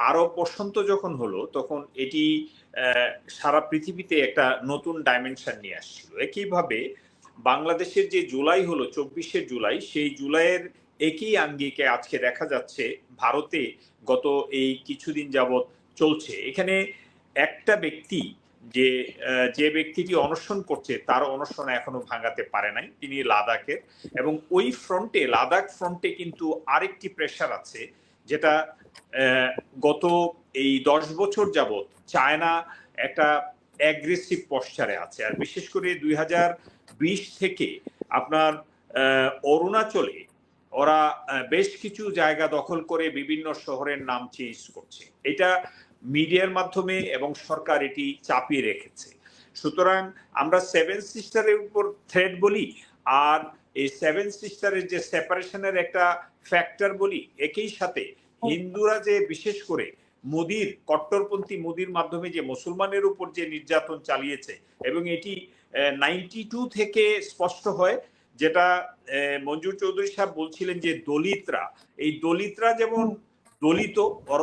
আরব বসন্ত যখন হলো তখন এটি সারা পৃথিবীতে একটা নতুন ডাইমেনশন নিয়ে আসছিল। একইভাবে বাংলাদেশের যে জুলাই হলো 24শে জুলাই, সেই জুলাইয়ের একই আঙ্গিকে আজকে দেখা যাচ্ছে ভারতে গত এই কিছুদিন যাবৎ চলছে। এখানে একটা ব্যক্তি যে ব্যক্তিটি অনশন করছে তার অনশন এখনো ভাঙাতে পারে নাই, তিনি লাদাখের। এবং ওই ফ্রন্টে, লাদাখ ফ্রন্টে কিন্তু আরেকটি প্রেশার আছে, যেটা গত এই 10 বছর যাবৎ চায়না একটা অ্যাগ্রেসিভ পশ্চারে আছে। আর বিশেষ করে 2020 থেকে আপনার অরুণাচলে ওরা বেশ কিছু জায়গা দখল করে বিভিন্ন শহরের নাম চেঞ্জ করছে। এটা মিডিয়ার মাধ্যমে এবং সরকার এটি চাপিয়ে রেখেছে। সুতরাং আমরা সেভেন সিস্টারের উপর থ্রেড বলি, আর এই সেভেন সিস্টারের যে সেপারেশনের একটা ফ্যাক্টর বলি, একই সাথে হিন্দুরা যে বিশেষ করে মোদির কট্টরপন্থী মোদির মাধ্যমে যে মুসলমানের উপর যে নির্যাতন চালিয়েছে, এবং এটি 92 থেকে স্পষ্ট হয়, যেটা মঞ্জুর চৌধুরী সাহেব বলছিলেন যে দলিতরা, এই দলিতরা যেমন দলিত,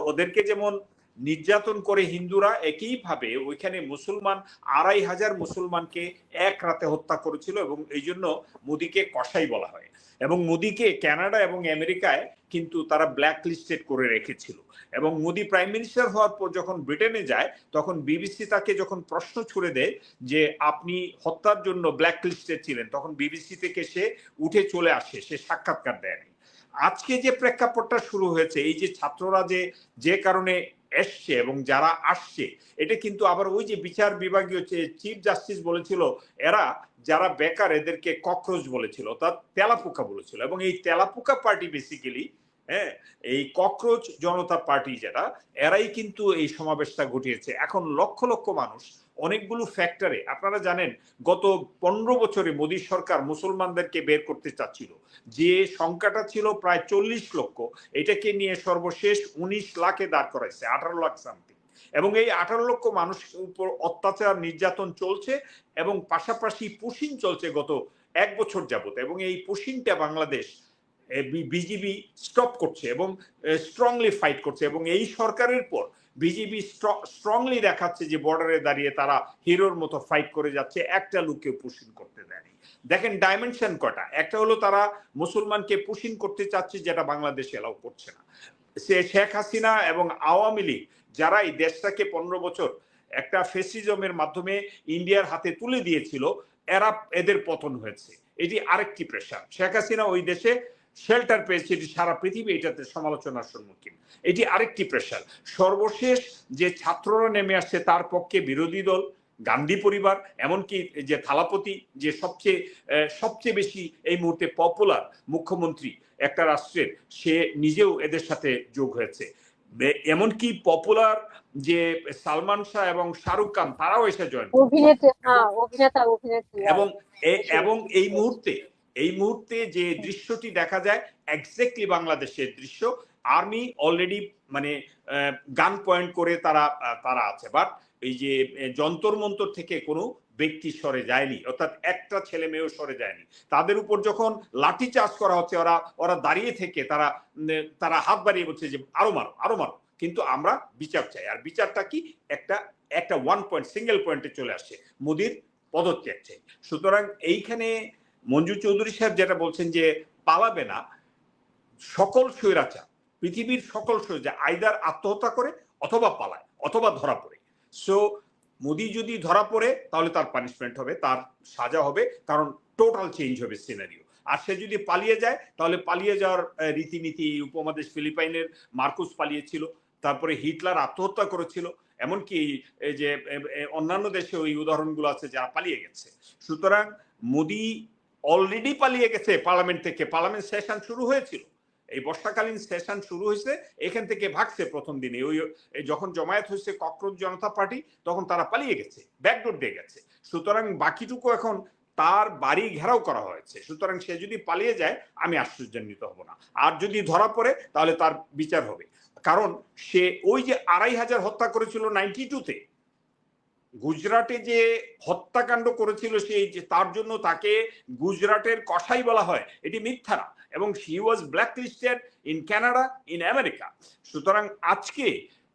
ওদেরকে যেমন নির্যাতন করে হিন্দুরা, একইভাবে ওইখানে মুসলমান 2500 মুসলমানকে এক রাতে হত্যা করেছিল। এবং এই জন্য মোদিকে কসাই বলা হয়। এবং মোদিকে কানাডা এবং আমেরিকায় কিন্তু তারা ব্ল্যাক লিস্টেড করে রেখেছিল। এবং মোদি প্রাইম মিনিস্টার হওয়ার পর যখন ব্রিটেনে যায়, তখন বিবিসি তাকে যখন প্রশ্ন ছুড়ে দেয় যে আপনি হত্যার জন্য ব্ল্যাক লিস্টেড ছিলেন, তখন বিবিসি থেকে সে উঠে চলে আসে, সে সাক্ষাৎকার দেয়নি। আজকে যে প্রেক্ষাপটটা শুরু হয়েছে, এই যে ছাত্ররা যে কারণে এসছে এবং যারা আসছে, এটা কিন্তু আবার ওই যে বিচার বিভাগীয় চিফ জাস্টিস বলেছিল, এরা যারা বেকার এদেরকে ককরোচ বলেছিল, অর্থাৎ তেলাপোকা বলেছিল। এবং এই তেলাপোকা পার্টি বেসিক্যালি, হ্যাঁ, এই ককরোচ জনতা পার্টি যেটা, এরাই কিন্তু এই সমাবেশটা ঘটিয়েছে। এখন লক্ষ লক্ষ মানুষ অনেকগুলো ফ্যাক্টরে, আপনারা জানেন গত 15 বছরে মোদী সরকার মুসলমানদেরকে বের করতে চাচ্ছিল, যে সংখ্যাটা ছিল প্রায় 40 লক্ষ, এটাকে নিয়ে সর্বশেষ 19 লাখে দাঁড় করাইছে, 18 লাখ সামথিং। এবং এই 18 লক্ষ মানুষের উপর অত্যাচার নির্যাতন চলছে, এবং পাশাপাশি পুশিং চলছে গত 1 বছর যাবত। এবং এই পুশিংটা বাংলাদেশ বিজিবি স্টপ করছে এবং স্ট্রংলি ফাইট করছে। এবং এই সরকারের পর বিজিবি স্ট্রংলি দেখাচ্ছে যে বর্ডারে দাঁড়িয়ে তারা হিরোর মতো ফাইট করে যাচ্ছে, একটা লোককে পুশিং করতে দেয়নি। দেখেন ডাইমেনশন কটা, একটা হলো তারা মুসলমানকে পুশিং করতে চাচ্ছে, যেটা বাংলাদেশ এলাও করছে না। সে শেখ হাসিনা এবং আওয়ামী লীগ যারা এই দেশটাকে 15 বছর একটা ফেসিজমের মাধ্যমে ইন্ডিয়ার হাতে তুলে দিয়েছিল, এদের পতন হয়েছে। এটি আরেকটি প্রেশার। শেখ হাসিনা ওই দেশে শেল্টার পেয়েছে, এটি সারা পৃথিবী এটাতে সমালোচনার সম্মুখীন, এটি আরেকটি প্রেশার। সর্বশেষ যে ছাত্ররা নেমে আসছে, তার পক্ষে বিরোধী দল, গান্ধী পরিবার, এমনকি যে থালাপতি, যে সবচেয়ে বেশি এই মুহূর্তে পপুলার মুখ্যমন্ত্রী একটা রাষ্ট্রের, সে নিজেও এদের সাথে যোগ হয়েছে। এমনকি পপুলার যে সালমান শাহ এবং শাহরুখ খান, তারাও এসে জয়েন এবং এই মুহূর্তে যে দৃশ্যটি দেখা যায় এক্স্যাক্টলি বাংলাদেশের দৃশ্য। আর্মি অলরেডি মানে গান পয়েন্ট করে তারা আছে, বাট এই যে যন্তর মন্তর থেকে কোনো ব্যক্তি সরে যায়নি, অর্থাৎ একটা ছেলে মেয়েও সরে যায়নি। তাদের উপর যখন লাঠি চার্জ করা হচ্ছে, ওরা দাঁড়িয়ে থেকে তারা হাত বাড়িয়ে বলছে যে আরো মারো, আরো মারো, কিন্তু আমরা বিচার চাই। আর বিচারটা কি? একটা ওয়ান পয়েন্ট, সিঙ্গেল পয়েন্টে চলে আসছে, মোদির পদত্যাগ চাই। সুতরাং এইখানে মঞ্জু চৌধুরী সাহেব যেটা বলছেন যে পালাবে না, সকল স্বৈরাচার, পৃথিবীর সকল স্বৈরাচার আইদার আত্মহত্যা করে অথবা পালায় অথবা ধরা পড়ে। সো মোদি যদি ধরা পড়ে তাহলে তার পানিশমেন্ট হবে, তার সাজা হবে, কারণ টোটাল চেঞ্জ হবে সিনারিও। আর সে যদি পালিয়ে যায়, তাহলে পালিয়ে যাওয়ার রীতিনীতি উপমহাদেশ, ফিলিপাইনের মার্কুস পালিয়েছিল, তারপরে হিটলার আত্মহত্যা করেছিল, এমনকি এই যে অন্যান্য দেশে ওই উদাহরণগুলো আছে যারা পালিয়ে গেছে। সুতরাং মোদি অলরেডি পালিয়ে গেছে পার্লামেন্ট থেকে। পার্লামেন্ট সেশন শুরু হয়েছিল, এই বর্ষাকালীন সেশন শুরু হয়েছে, এখান থেকে ভাগছে প্রথম দিনে। ওই যখন জমায়েত হয়েছে ককরোচ জনতা পার্টি, তখন তারা পালিয়ে গেছে, ব্যাকডোর দিয়ে গেছে। সুতরাং বাকিটুকু এখন তার বাড়ি ঘেরাও করা হয়েছে। সুতরাং সে যদি পালিয়ে যায়, আমি আশ্চর্যান্বিত হব না। আর যদি ধরা পড়ে, তাহলে তার বিচার হবে। কারণ সে ওই যে 2500 হত্যা করেছিল 92-তে, গুজরাটে যে হত্যাকাণ্ড করেছিল, সেই যে তার জন্য তাকে গুজরাটের কসাই বলা হয়, এটি মিথ্যা না। এবং he was blacklisted in Canada, in America. সুতরাং আজকে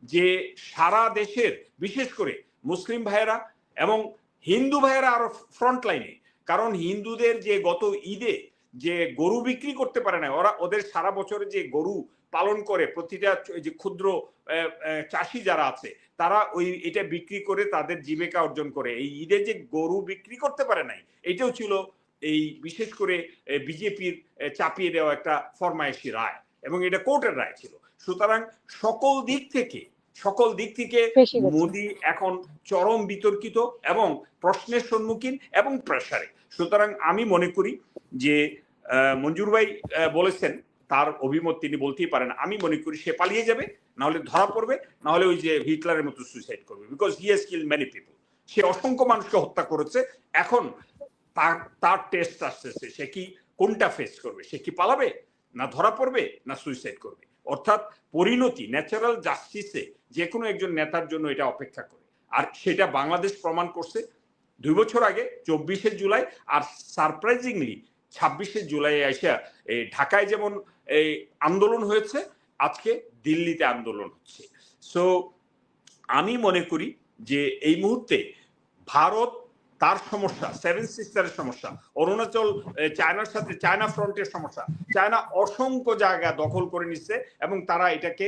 যে সারা দেশের বিশেষ করে মুসলিম ভাইয়েরা এবং হিন্দু ভাইয়েরা আরো ফ্রন্ট লাইনে, কারণ হিন্দুদের যে গত ঈদে যে গরু বিক্রি করতে পারে না, ওদের সারা বছরে যে গরু পালন করে প্রতিটা যে ক্ষুদ্র চাষি যারা আছে তারা এটা বিক্রি করে তাদের জীবিকা অর্জন করে। এই ঈদে যে গরু বিক্রি করতে পারে নাই, এটাও ছিল এই বিশেষ করে বিজেপির চাপিয়ে দেওয়া একটা ফরমায়েশি রায়, এবং এটা কোর্টের রায় ছিল। সুতরাং সকল দিক থেকে মোদি এখন চরম বিতর্কিত এবং প্রশ্নের সম্মুখীন এবং প্রেসারে। সুতরাং আমি মনে করি যে মঞ্জুর ভাই বলেছেন তার অভিমত তিনি বলতেই পারেন, আমি মনে করি সে পালিয়ে যাবে, না হলে ধরা পড়বে, না হলে ওই যে হিটলারের মতো সুইসাইড করবে, because he has killed many people. সে অসংখ্য মানুষকে হত্যা করেছে। এখন তার টেস্ট আসতেছে, সে কি কোনটা ফেস করবে, সে কি পালাবে, না ধরা পড়বে, না সুইসাইড করবে। অর্থাৎ পরিণতি ন্যাচারাল জাস্টিসে যে কোনো একজন নেতার জন্য এটা অপেক্ষা করে, আর সেটা বাংলাদেশ প্রমাণ করছে 2 বছর আগে 24শে জুলাই, আর সারপ্রাইজিংলি 26শে জুলাই আসা ঢাকায় যেমন এই আন্দোলন হয়েছে, আজকে দিল্লিতে আন্দোলন হচ্ছে। সো আমি মনে করি যে এই মুহূর্তে ভারত তার সমস্যা, 7 সিস্টারের সমস্যা, অরুণাচল চায়নার সাথে চায়না ফ্রন্টের সমস্যা, চায়না অসংখ্য জায়গা দখল করে নিচ্ছে এবং তারা এটাকে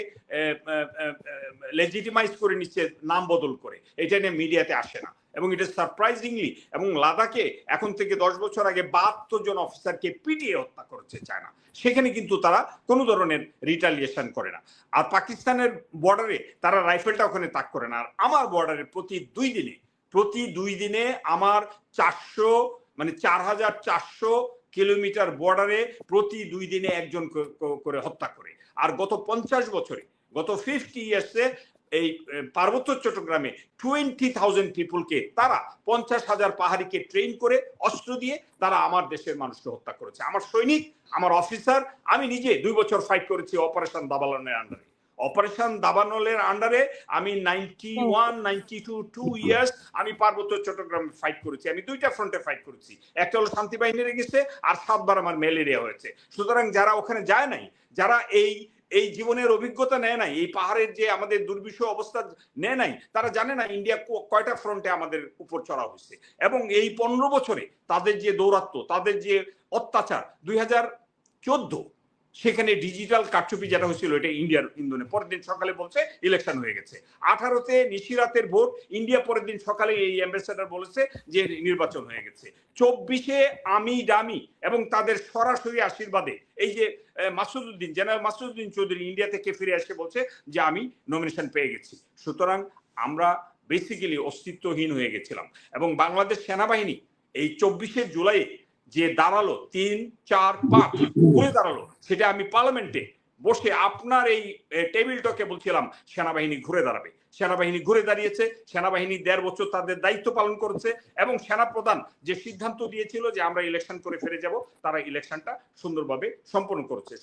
লেজিটিমাইজ করে নিচ্ছে নাম বদল করে, এটা নিয়ে মিডিয়াতে আসে না। এবং এটা সারপ্রাইজিংলি, এবং লাদাখে এখন থেকে 10 বছর আগে 72 জন অফিসারকে পিটিয়ে হত্যা করেছে চায়না, সেখানে কিন্তু তারা কোনো ধরনের রিটালিয়েশন করে না। আর পাকিস্তানের বর্ডারে তারা রাইফেলটা ওখানে তাক করে না। আর আমার বর্ডারে প্রতি দুই দিনে আমার 4,400 কিলোমিটার বর্ডারে প্রতি 2 দিনে একজন করে হত্যা করে। আর গত 50 বছরে, গত 50 ইয়ার্সে এই পার্বত্য চট্টগ্রামে 20,000 পিপলকে তারা 50,000 পাহাড়িকে ট্রেন করে অস্ত্র দিয়ে তারা আমার দেশের মানুষকে হত্যা করেছে। আমার সৈনিক, আমার অফিসার, আমি নিজে 2 বছর ফাইট করেছি অপারেশন দাবানলের আন্ডারে। অপারেশন দাবানলের আন্ডারে আমি 91, 92, 2 ইয়ার্স আমি পার্বত্য চট্টগ্রামে ফাইট করেছি। আমি 2টা ফ্রন্টে ফাইট করেছি, একটা হলো শান্তি বাহিনীর গেছে, আর 7 বার আমার ম্যালেরিয়া হয়েছে। সুতরাং যারা ওখানে যায় নাই, যারা এই জীবনের অভিজ্ঞতা নেয় নাই, এই পাহাড়ের যে আমাদের দুর্বিষহ অবস্থা নেয় নাই, তারা জানে না ইন্ডিয়া কয়টা ফ্রন্টে আমাদের উপর চড়া হয়েছে। এবং এই 15 বছরে তাদের যে দৌরাত্ম্য, তাদের যে অত্যাচার, 2014 সেখানে ডিজিটাল কারচুপি যেটা হয়েছিল, এটা ইন্ডিয়ার ইন্ধনে পরের দিন সকালে বলছে ইলেকশন হয়ে গেছে। 18তে নিশিরাতের ভোট, ইন্ডিয়া পরের দিন সকালে এই অ্যাম্বাসেডর বলেছে যে নির্বাচন হয়ে গেছে। 24-এ আমি ডামি এবং তাদের সরাসরি আশীর্বাদে এই যে মাসুদউদ্দিন, জেনারেল মাসুদউদ্দিন চৌধুরী ইন্ডিয়া থেকে ফিরে এসে বলছে যে আমি নমিনেশন পেয়ে গেছি। সুতরাং আমরা বেসিক্যালি অস্তিত্বহীন হয়ে গেছিলাম। এবং বাংলাদেশ সেনাবাহিনী এই 24শে জুলাই যে দাঁড়ালো 3, 4, 5 ঘুরে দাঁড়ালো, সেটা আমি পার্লামেন্টে বসে আপনার এই টেবিল টকে বলছিলাম সেনাবাহিনী ঘুরে দাঁড়াবে। সেনাবাহিনী ঘুরে দাঁড়িয়েছে। সেনাবাহিনী 1.5 বছর তাদের দায়িত্ব পালন করেছে, এবং সেনাপ্রধান যে সিদ্ধান্ত দিয়েছিল যে আমরা ইলেকশন করে ফিরে যাব, তারা ইলেকশনটা সুন্দরভাবে সম্পন্ন করেছে।